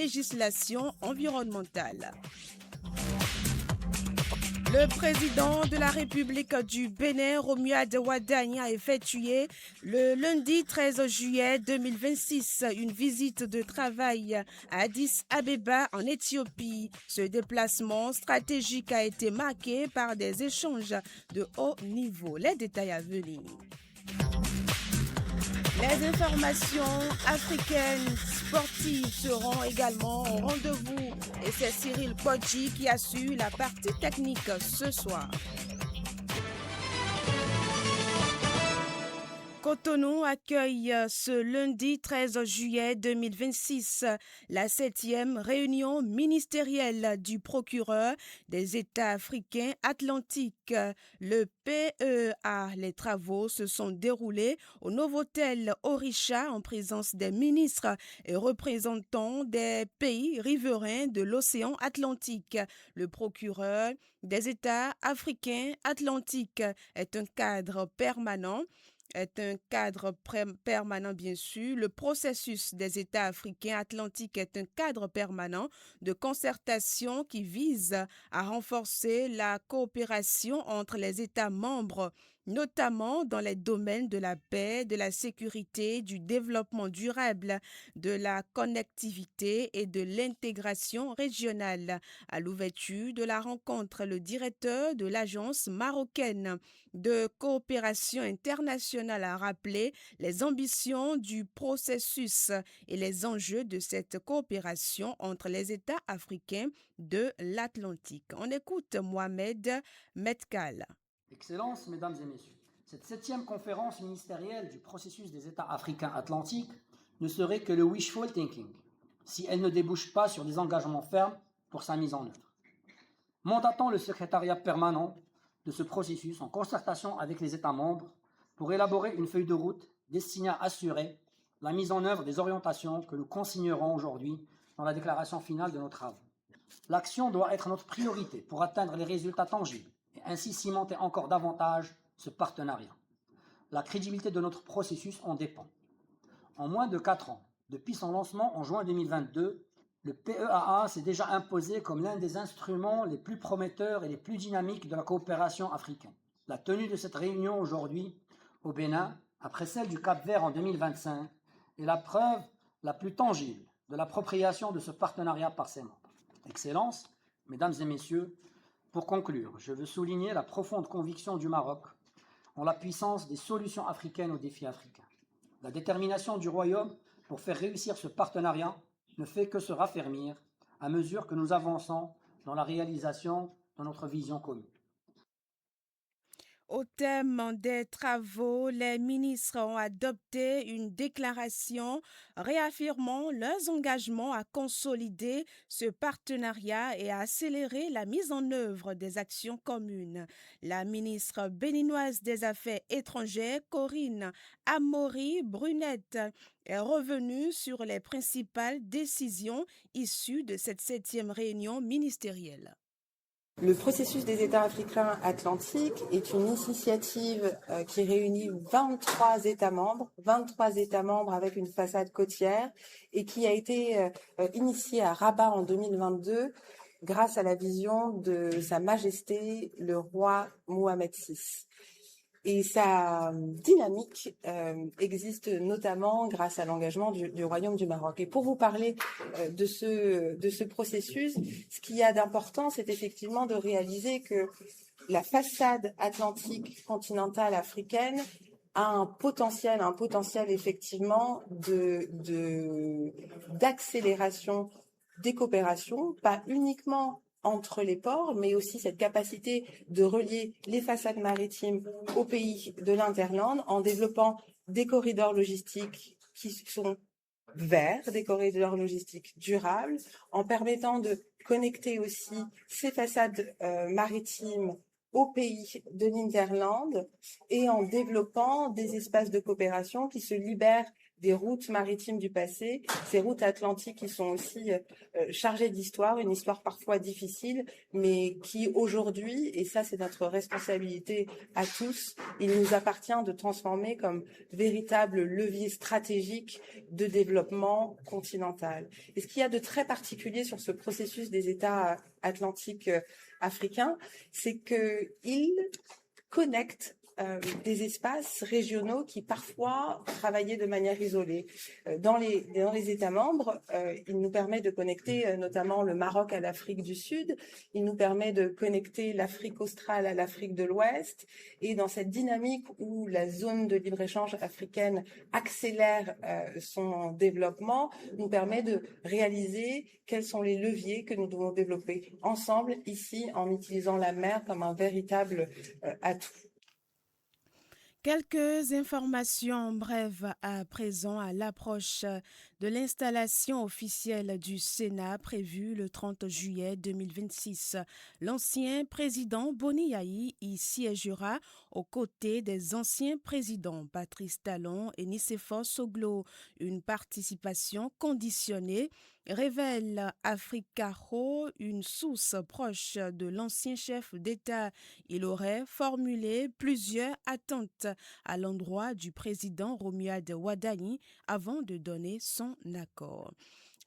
législation environnementale. Le président de la République du Bénin, Romuald Wadagna, a effectué le lundi 13 juillet 2026 une visite de travail à Addis Abeba en Éthiopie. Ce déplacement stratégique a été marqué par des échanges de haut niveau. Les détails à venir. Les informations africaines sportives seront également au rendez-vous et c'est Cyril Kodji qui assure la partie technique ce soir. Cotonou accueille ce lundi 13 juillet 2026 la 7e réunion ministérielle du procureur des États africains Atlantiques, le PEA. Les travaux se sont déroulés au Novotel Orisha en présence des ministres et représentants des pays riverains de l'océan Atlantique. Le procureur des États africains Atlantiques est un cadre permanent bien sûr. Le processus des États africains atlantiques est un cadre permanent de concertation qui vise à renforcer la coopération entre les États membres, notamment dans les domaines de la paix, de la sécurité, du développement durable, de la connectivité et de l'intégration régionale. À l'ouverture de la rencontre, le directeur de l'Agence marocaine de coopération internationale a rappelé les ambitions du processus et les enjeux de cette coopération entre les États africains de l'Atlantique. On écoute Mohamed Metkal. Excellences, Mesdames et Messieurs, cette 7e conférence ministérielle du processus des États africains atlantiques ne serait que le wishful thinking, si elle ne débouche pas sur des engagements fermes pour sa mise en œuvre. Mandatant le secrétariat permanent de ce processus en concertation avec les États membres pour élaborer une feuille de route destinée à assurer la mise en œuvre des orientations que nous consignerons aujourd'hui dans la déclaration finale de nos travaux. L'action doit être notre priorité pour atteindre les résultats tangibles et ainsi cimenter encore davantage ce partenariat. La crédibilité de notre processus en dépend. En moins de 4 ans, depuis son lancement en juin 2022, le PEAA s'est déjà imposé comme l'un des instruments les plus prometteurs et les plus dynamiques de la coopération africaine. La tenue de cette réunion aujourd'hui au Bénin, après celle du Cap-Vert en 2025, est la preuve la plus tangible de l'appropriation de ce partenariat par ses membres. Excellences, Mesdames et Messieurs, pour conclure, je veux souligner la profonde conviction du Maroc en la puissance des solutions africaines aux défis africains. La détermination du Royaume pour faire réussir ce partenariat ne fait que se raffermir à mesure que nous avançons dans la réalisation de notre vision commune. Au thème des travaux, les ministres ont adopté une déclaration réaffirmant leurs engagements à consolider ce partenariat et à accélérer la mise en œuvre des actions communes. La ministre béninoise des Affaires étrangères, Corinne Amaury-Brunette, est revenue sur les principales décisions issues de cette 7e réunion ministérielle. Le processus des États africains atlantiques est une initiative qui réunit 23 États membres avec une façade côtière et qui a été initiée à Rabat en 2022 grâce à la vision de Sa Majesté le roi Mohamed VI. Et sa dynamique existe notamment grâce à l'engagement du Royaume du Maroc. Et pour vous parler de ce processus, ce qu'il y a d'important, c'est effectivement de réaliser que la façade atlantique continentale africaine a un potentiel effectivement d'accélération des coopérations, pas uniquement entre les ports, mais aussi cette capacité de relier les façades maritimes aux pays de l'Interland en développant des corridors logistiques qui sont verts, des corridors logistiques durables, en permettant de connecter aussi ces façades maritimes aux pays de l'Interland et en développant des espaces de coopération qui se libèrent des routes maritimes du passé, ces routes atlantiques qui sont aussi chargées d'histoire, une histoire parfois difficile, mais qui aujourd'hui, et ça c'est notre responsabilité à tous, il nous appartient de transformer comme véritable levier stratégique de développement continental. Et ce qu'il y a de très particulier sur ce processus des États atlantiques africains, c'est qu'il connecte des espaces régionaux qui parfois travaillaient de manière isolée. Dans les États membres, il nous permet de connecter notamment le Maroc à l'Afrique du Sud, il nous permet de connecter l'Afrique australe à l'Afrique de l'Ouest, et dans cette dynamique où la zone de libre-échange africaine accélère son développement, nous permet de réaliser quels sont les leviers que nous devons développer ensemble ici en utilisant la mer comme un véritable atout. Quelques informations brèves à présent à l'approche de l'installation officielle du Sénat prévue le 30 juillet 2026. L'ancien président Boni Yayi y siégera aux côtés des anciens présidents Patrice Talon et Nicéphore Soglo. Une participation conditionnée révèle Africaro, une source proche de l'ancien chef d'État. Il aurait formulé plusieurs attentes à l'endroit du président Romuald Wadani avant de donner son accord.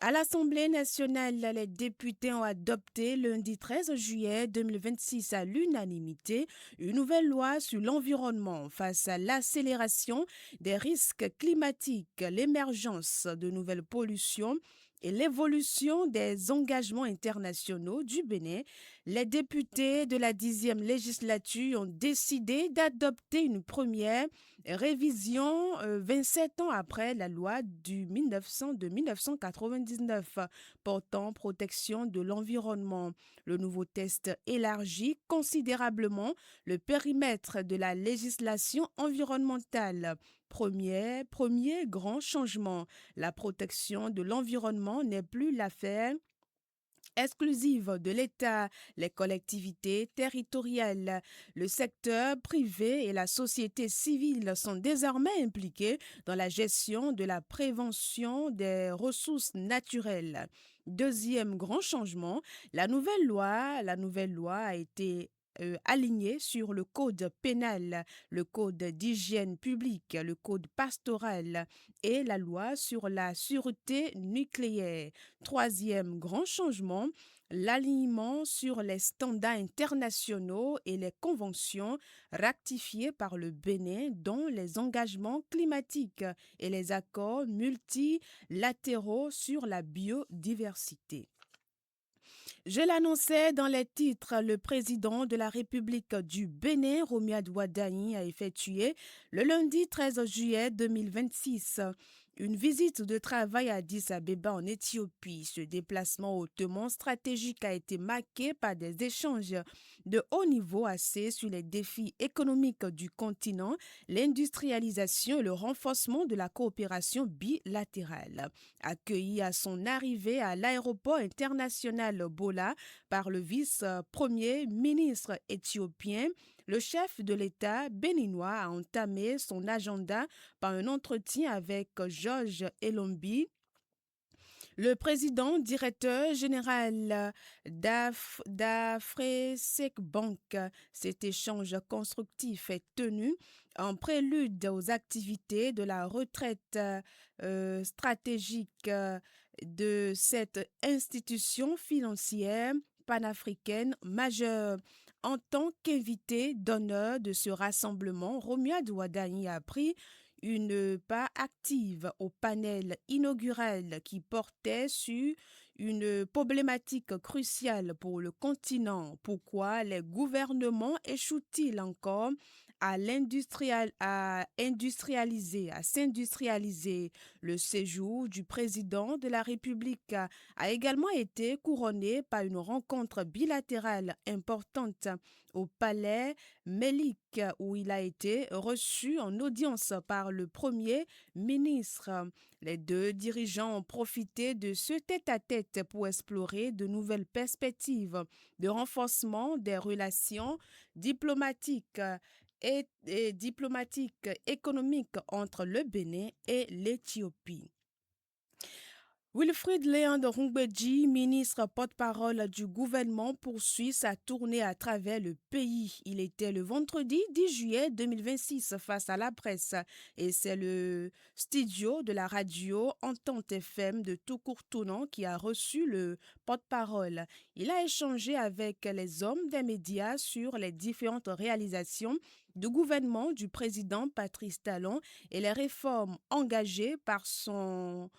À l'Assemblée nationale, les députés ont adopté lundi 13 juillet 2026 à l'unanimité une nouvelle loi sur l'environnement face à l'accélération des risques climatiques, l'émergence de nouvelles pollutions et l'évolution des engagements internationaux du Bénin. Les députés de la 10e législature ont décidé d'adopter une première révision 27 ans après la loi de 1999 portant protection de l'environnement. Le nouveau texte élargit considérablement le périmètre de la législation environnementale. Premier grand changement, la protection de l'environnement n'est plus l'affaire exclusive de l'État, les collectivités territoriales, le secteur privé et la société civile sont désormais impliqués dans la gestion de la prévention des ressources naturelles. Deuxième grand changement, la nouvelle loi a été alignée sur le code pénal, le code d'hygiène publique, le code pastoral et la loi sur la sûreté nucléaire. Troisième grand changement, l'alignement sur les standards internationaux et les conventions ratifiées par le Bénin, dont les engagements climatiques et les accords multilatéraux sur la biodiversité. Je l'annonçais dans les titres, le président de la République du Bénin, Romuald Wadani, a effectué le lundi 13 juillet 2026 une visite de travail à Addis Abeba en Éthiopie. Ce déplacement hautement stratégique a été marqué par des échanges de haut niveau axés sur les défis économiques du continent, l'industrialisation et le renforcement de la coopération bilatérale. Accueilli à son arrivée à l'aéroport international Bola par le vice-premier ministre éthiopien, le chef de l'État béninois a entamé son agenda par un entretien avec Georges Elombi, le président directeur général d'Afrosec-Bank. Cet échange constructif est tenu en prélude aux activités de la retraite stratégique de cette institution financière panafricaine majeure. En tant qu'invité d'honneur de ce rassemblement, Romuald Wadani a pris une part active au panel inaugural qui portait sur une problématique cruciale pour le continent. Pourquoi les gouvernements échouent-ils encore à s'industrialiser? Le séjour du président de la République a également été couronné par une rencontre bilatérale importante au palais Melik, où il a été reçu en audience par le Premier ministre. Les deux dirigeants ont profité de ce tête-à-tête pour explorer de nouvelles perspectives de renforcement des relations diplomatiques et diplomatique économique entre le Bénin et l'Éthiopie. Wilfrid Léandre Rungbeji, ministre porte-parole du gouvernement, poursuit sa tournée à travers le pays. Il était le vendredi 10 juillet 2026 face à la presse et c'est le studio de la radio Entente FM de Toucourtounan qui a reçu le porte-parole. Il a échangé avec les hommes des médias sur les différentes réalisations du gouvernement du président Patrice Talon et les réformes engagées par son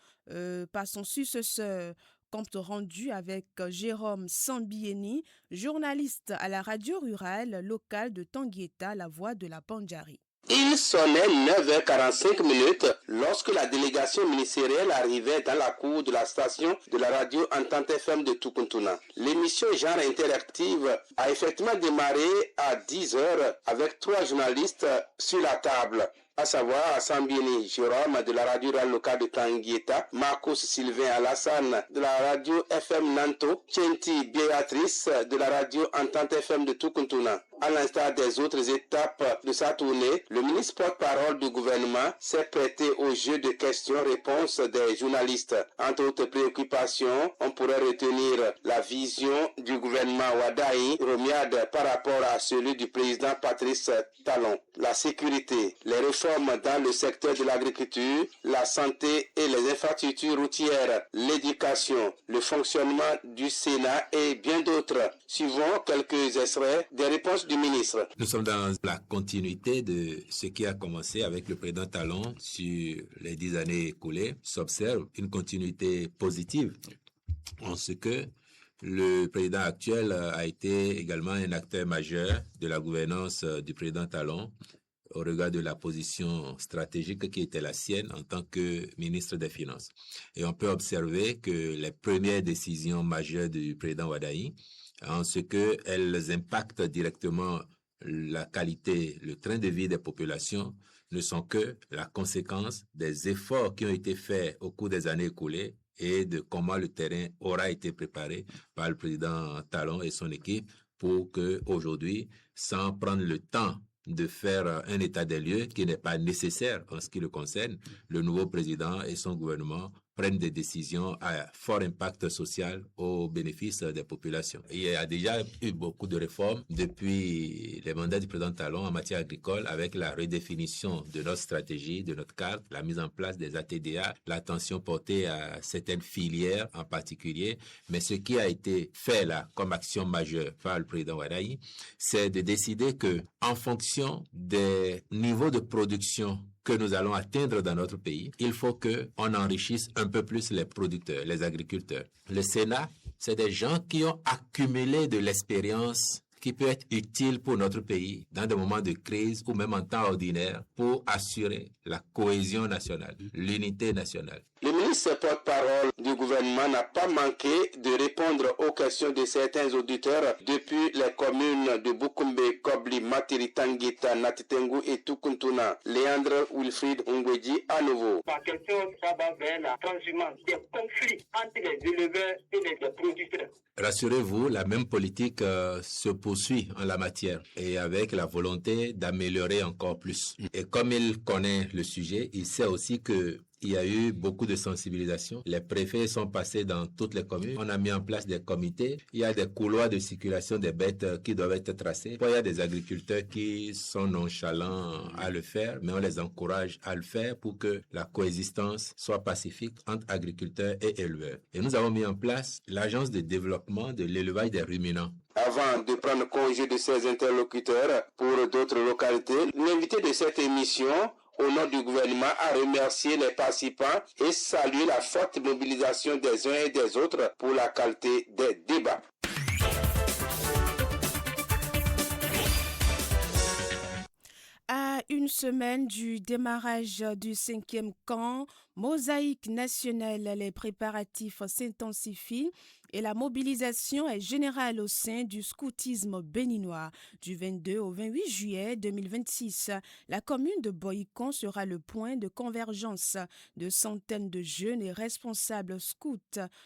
successeur. Compte rendu avec Jérôme Sambieni, journaliste à la radio rurale locale de Tanguieta, la voix de la Pandjari. Il sonnait 9h45 lorsque la délégation ministérielle arrivait dans la cour de la station de la radio Entente FM de Toucourtounan. L'émission Genre Interactive a effectivement démarré à 10h avec 3 journalistes sur la table, à savoir Sambieni Jérôme de la radio locale de Tanguieta, Marcos Sylvain Alassane de la radio FM Nanto, Chenti Béatrice de la radio Entente FM de Toucourtounan. À l'instar des autres étapes de sa tournée, le ministre porte-parole du gouvernement s'est prêté au jeu de questions-réponses des journalistes. Entre autres préoccupations, on pourrait retenir la vision du gouvernement Wadaï, Romiade par rapport à celui du président Patrice Talon, la sécurité, les réformes dans le secteur de l'agriculture, la santé et les infrastructures routières, l'éducation, le fonctionnement du Sénat et bien d'autres. Suivons quelques extraits des réponses du ministre. Nous sommes dans la continuité de ce qui a commencé avec le président Talon sur les 10 années écoulées. S'observe une continuité positive en ce que le président actuel a été également un acteur majeur de la gouvernance du président Talon au regard de la position stratégique qui était la sienne en tant que ministre des Finances. Et on peut observer que les premières décisions majeures du président Wadaï, en ce qu'elles impactent directement la qualité, le train de vie des populations, ne sont que la conséquence des efforts qui ont été faits au cours des années écoulées et de comment le terrain aura été préparé par le président Talon et son équipe pour que aujourd'hui, sans prendre le temps de faire un état des lieux qui n'est pas nécessaire en ce qui le concerne, le nouveau président et son gouvernement prennent des décisions à fort impact social au bénéfice des populations. Il y a déjà eu beaucoup de réformes depuis les mandats du président Talon en matière agricole avec la redéfinition de notre stratégie, de notre carte, la mise en place des ATDA, l'attention portée à certaines filières en particulier. Mais ce qui a été fait là comme action majeure par le président Wadaï, c'est de décider que en fonction des niveaux de production que nous allons atteindre dans notre pays, il faut qu'on enrichisse un peu plus les producteurs, les agriculteurs. Le Sénat, c'est des gens qui ont accumulé de l'expérience qui peut être utile pour notre pays dans des moments de crise ou même en temps ordinaire pour assurer la cohésion nationale, l'unité nationale. Le ministre porte-parole du gouvernement n'a pas manqué de répondre aux questions de certains auditeurs depuis les communes de Bukumbe, Kobli, Matiri, Tanguieta, Natitengu et Toucourtounan. Léandre Wilfrid Rungbeji à nouveau. Ma question, ça va vers la transhumance des conflits entre les éleveurs et les producteurs. Rassurez-vous, la même politique se poursuit en la matière et avec la volonté d'améliorer encore plus. Et comme il connaît le sujet, il sait aussi que il y a eu beaucoup de sensibilisation. Les préfets sont passés dans toutes les communes. On a mis en place des comités. Il y a des couloirs de circulation des bêtes qui doivent être tracés. Il y a des agriculteurs qui sont nonchalants à le faire, mais on les encourage à le faire pour que la coexistence soit pacifique entre agriculteurs et éleveurs. Et nous avons mis en place l'agence de développement de l'élevage des ruminants. Avant de prendre congé de ses interlocuteurs pour d'autres localités, l'invité de cette émission au nom du gouvernement, a remercié les participants et salué la forte mobilisation des uns et des autres pour la qualité des débats. À une semaine du démarrage du 5e camp Mosaïque nationale, les préparatifs s'intensifient et la mobilisation est générale au sein du scoutisme béninois. Du 22 au 28 juillet 2026, la commune de Boïcon sera le point de convergence de centaines de jeunes et responsables scouts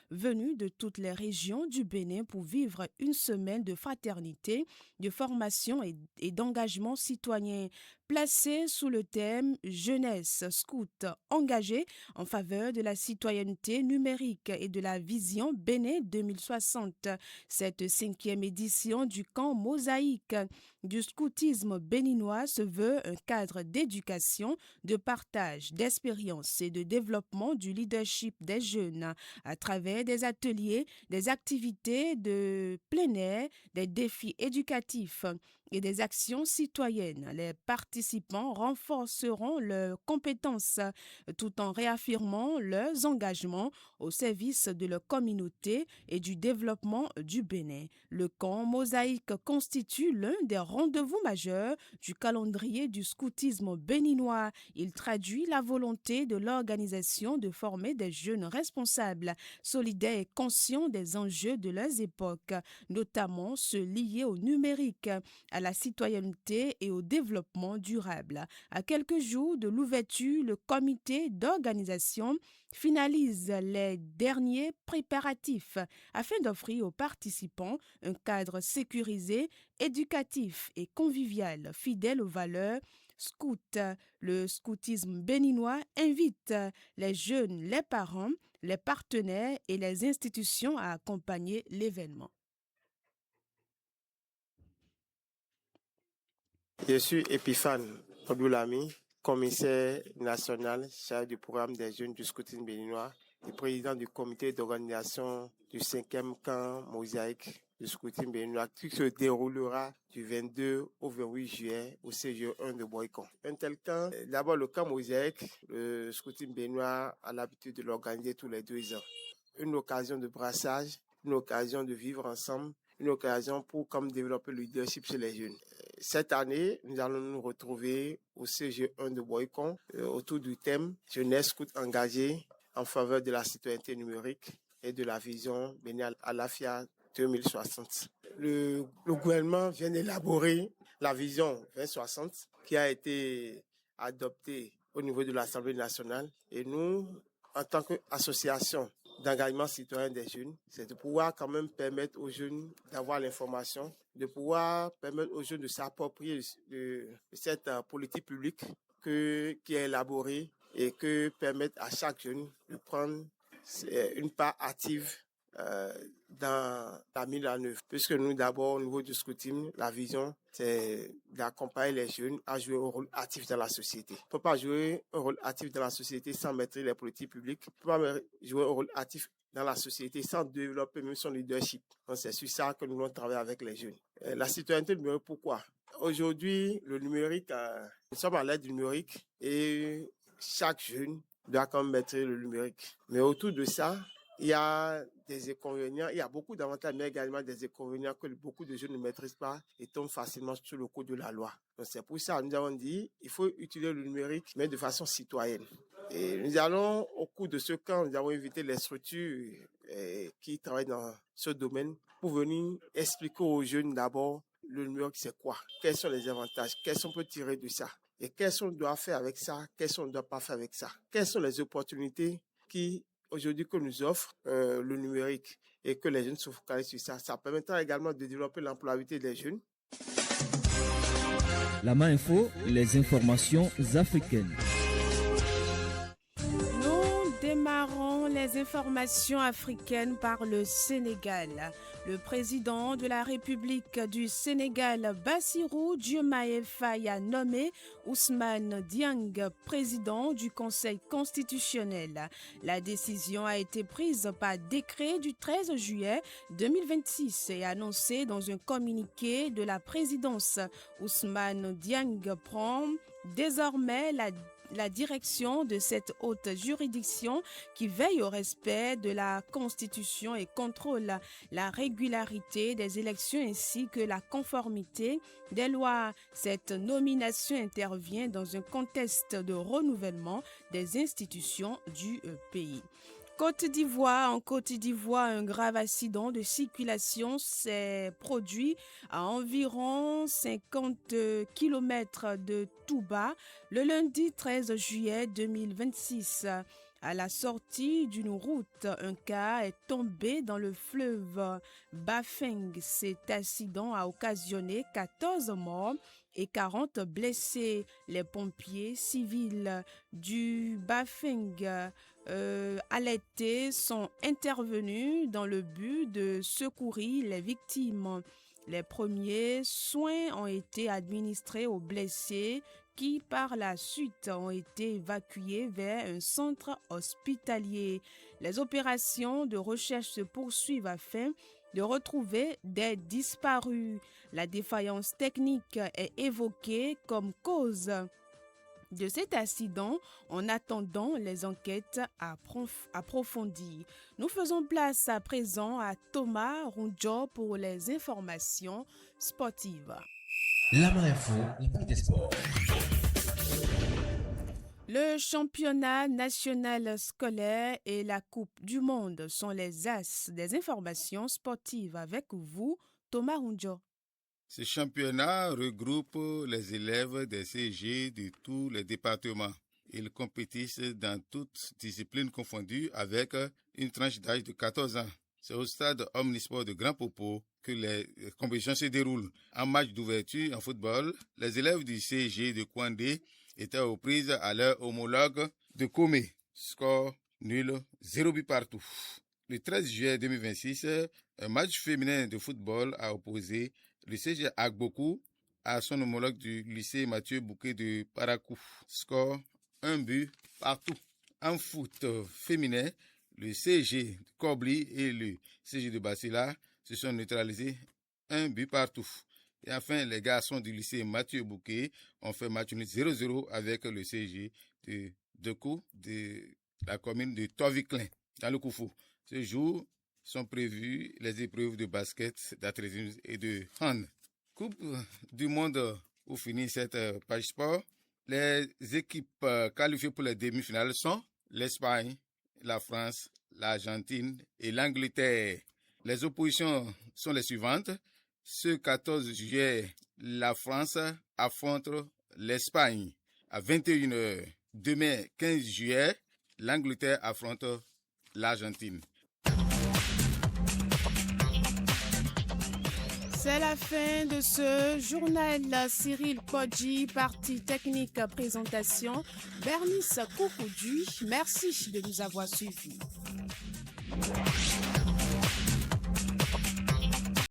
venus de toutes les régions du Bénin pour vivre une semaine de fraternité, de formation et d'engagement citoyen placée sous le thème Jeunesse scout engagée en faveur de la citoyenneté numérique et de la vision Bénin 2060. Cette cinquième édition du camp Mosaïque du scoutisme béninois se veut un cadre d'éducation, de partage, d'expérience et de développement du leadership des jeunes à travers des ateliers, des activités de plein air, des défis éducatifs et des actions citoyennes. Les participants renforceront leurs compétences tout en réaffirmant leurs engagements au service de leur communauté et du développement du Bénin. Le camp Mosaïque constitue l'un des rendez-vous majeurs du calendrier du scoutisme béninois. Il traduit la volonté de l'organisation de former des jeunes responsables, solidaires et conscients des enjeux de leurs époques, notamment ceux liés au numérique, à la citoyenneté et au développement durable. À quelques jours de l'ouverture, le comité d'organisation finalise les derniers préparatifs afin d'offrir aux participants un cadre sécurisé, éducatif et convivial, fidèle aux valeurs scout. Le scoutisme béninois invite les jeunes, les parents, les partenaires et les institutions à accompagner l'événement. Je suis Epiphane Odoulami, commissaire national chargé du programme des jeunes du scoutisme béninois et président du comité d'organisation du 5e camp Mosaïque du scoutisme béninois qui se déroulera du 22 au 28 juillet au CGE1 de Boïcon. Un tel camp, d'abord le camp Mosaïque, le scoutisme béninois a l'habitude de l'organiser tous les 2 ans. Une occasion de brassage, une occasion de vivre ensemble, une occasion pour comme développer le leadership chez les jeunes. Cette année, nous allons nous retrouver au CG1 de Boïcon autour du thème Jeunesse scout engagée en faveur de la citoyenneté numérique et de la vision Bénin Alafia 2060. Le gouvernement vient d'élaborer la vision 2060 qui a été adoptée au niveau de l'Assemblée nationale et nous, en tant qu'association d'engagement citoyen des jeunes, c'est de pouvoir quand même permettre aux jeunes d'avoir l'information, de pouvoir permettre aux jeunes de s'approprier de cette politique publique qui est élaborée et que permettre à chaque jeune de prendre une part active dans la mise en œuvre. Puisque nous, d'abord, au niveau du scoutisme, la vision, c'est d'accompagner les jeunes à jouer un rôle actif dans la société. On ne peut pas jouer un rôle actif dans la société sans maîtriser les politiques publiques. On ne peut pas jouer un rôle actif dans la société sans développer même son leadership. Donc, c'est sur ça que nous voulons travailler avec les jeunes. La citoyenneté numérique, pourquoi? Aujourd'hui, le numérique, nous sommes à l'aide du numérique et chaque jeune doit quand même maîtriser le numérique. Mais autour de ça, il y a des inconvénients, il y a beaucoup d'avantages, mais également des inconvénients que beaucoup de jeunes ne maîtrisent pas et tombent facilement sous le coup de la loi. Donc c'est pour ça que nous avons dit qu'il faut utiliser le numérique, mais de façon citoyenne. Et nous allons, au cours de ce camp, nous avons invité les structures qui travaillent dans ce domaine pour venir expliquer aux jeunes d'abord le numérique c'est quoi, quels sont les avantages, qu'est-ce qu'on peut tirer de ça et qu'est-ce qu'on doit faire avec ça, qu'est-ce qu'on ne doit pas faire avec ça, quelles sont les opportunités qui aujourd'hui que nous offre le numérique et que les jeunes se focalisent sur ça. Ça permettra également de développer l'employabilité des jeunes. La main info, les informations africaines. Nous démarrons les informations africaines par le Sénégal. Le président de la République du Sénégal, Bassirou Diomaye Faye, a nommé Ousmane Dieng président du Conseil constitutionnel. La décision a été prise par décret du 13 juillet 2026 et annoncée dans un communiqué de la présidence. Ousmane Dieng prend désormais la la direction de cette haute juridiction qui veille au respect de la Constitution et contrôle la régularité des élections ainsi que la conformité des lois. Cette nomination intervient dans un contexte de renouvellement des institutions du pays. En Côte d'Ivoire, un grave accident de circulation s'est produit à environ 50 km de Touba le lundi 13 juillet 2026. À la sortie d'une route, un car est tombé dans le fleuve Bafing. Cet accident a occasionné 14 morts et 40 blessés. Les pompiers civils du Bafing alertés sont intervenus dans le but de secourir les victimes. Les premiers soins ont été administrés aux blessés qui par la suite ont été évacués vers un centre hospitalier. Les opérations de recherche se poursuivent afin de retrouver des disparus. La défaillance technique est évoquée comme cause de cet accident en attendant les enquêtes approfondies. Nous faisons place à présent à Thomas Runjo pour les informations sportives. La Main Info, des sports. Le championnat national scolaire et la Coupe du Monde sont les as des informations sportives. Avec vous, Thomas Runjo. Ce championnat regroupe les élèves des CG de tous les départements. Ils compétissent dans toutes disciplines confondues avec une tranche d'âge de 14 ans. C'est au stade Omnisport de Grand Popo que les compétitions se déroulent. En match d'ouverture en football, les élèves du CG de Kouandé étaient aux prises à leur homologue de Komé. Score nul, 0 but partout. Le 13 juillet 2026, un match féminin de football a opposé le CG Agbokou à son homologue du lycée Mathieu Bouquet de Parakou. Score 1 but partout. En foot féminin, le CG de Kobli et le CG de Bassila se sont neutralisés 1 but partout. Et enfin, les garçons du lycée Mathieu Bouquet ont fait match nul 0-0 avec le CG de Dekou de la commune de Toviklen dans le Koufou. Ce jour sont prévues les épreuves de basket, d'athlétisme et de hand. Coupe du monde où finit cette page sport. Les équipes qualifiées pour les demi-finales sont l'Espagne, la France, l'Argentine et l'Angleterre. Les oppositions sont les suivantes. Ce 14 juillet, la France affronte l'Espagne à 21h. Demain, 15 juillet, l'Angleterre affronte l'Argentine. C'est la fin de ce journal. Cyril Podji, partie technique, présentation. Bernice Koukoudu, merci de nous avoir suivis.